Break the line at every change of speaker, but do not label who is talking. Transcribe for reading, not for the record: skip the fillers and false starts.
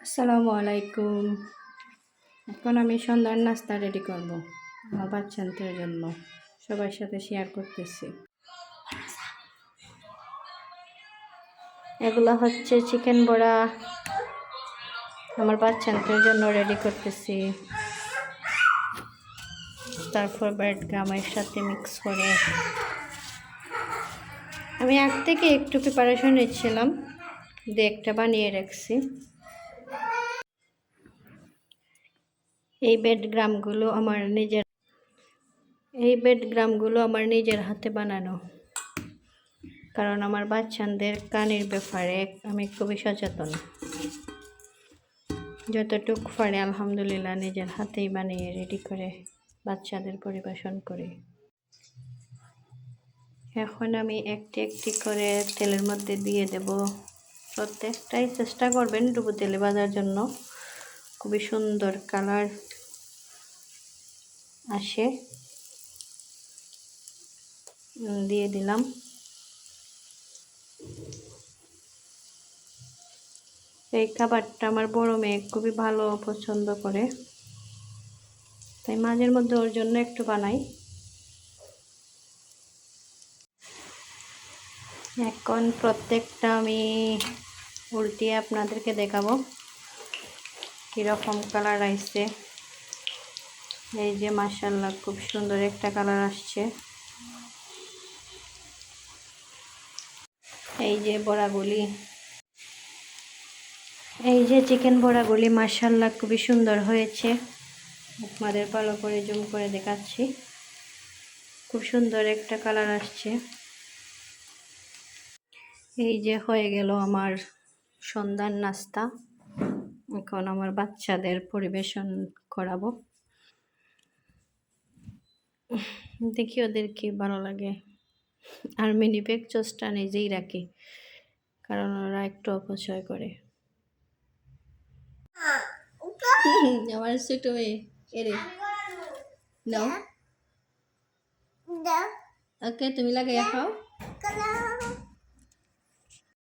আসসালামু আলাইকুম। এখন আমি সন্ধ্যার নাস্তা রেডি করব আমার বাচ্চাদের জন্য, সবার সাথে শেয়ার করতেছি। এগুলো হচ্ছে চিকেন বড়া, আমার বাচ্চাদের জন্য রেডি করতেছি। তারপর ব্রেড গামের সাথে মিক্স করে আমি আগ থেকে একটু প্রিপারেশন নিচ্ছিলাম, দিয়ে একটা বানিয়ে রাখছি। এই ব্রেড গ্রামগুলো আমার নিজের হাতে বানানো, কারণ আমার বাচ্চাদের কানের ব্যাপারে আমি খুবই সচেতন। যতটুকু পারে আলহামদুলিল্লাহ নিজের হাতেই বানিয়ে রেডি করে বাচ্চাদের পরিবেশন করি। এখন আমি একটি একটি করে তেলের মধ্যে দিয়ে দেব। প্রত্যেকটাই চেষ্টা করবেন ডুবো তেলে ভাজার জন্য, খুবই সুন্দর কালার আসে। দিয়ে দিলাম। এই খাবারটা আমার বড় মেয়ে খুবই ভালো পছন্দ করে, তাই মাঝের মধ্যে ওর জন্য একটু বানাই। এখন প্রত্যেকটা আমি উল্টিয়ে আপনাদেরকে দেখাবো কীরকম কালার আসছে। এই যে মাশাআল্লাহ খুব সুন্দর একটা কালার আসছে। এই যে বড়াগুলি, এই যে চিকেন বড়াগুলি মাশাআল্লাহ খুবই সুন্দর হয়েছে। আপনাদের ভালো করে জুম করে দেখাচ্ছি, খুব সুন্দর একটা কালার আসছে। এই যে হয়ে গেল আমার সন্ধ্যার নাস্তা। এখন আমার বাচ্চাদের পরিবেশন করাবো, দেখি ওদের কি ভালো লাগে। আর মিনি পেক চসটা নিজেই রাখি, কারণ ওরা একটু অপচয় করে। আমার ছোট মেয়ে এরে নাও, ওকে তুমি লাগাইয়া খাও।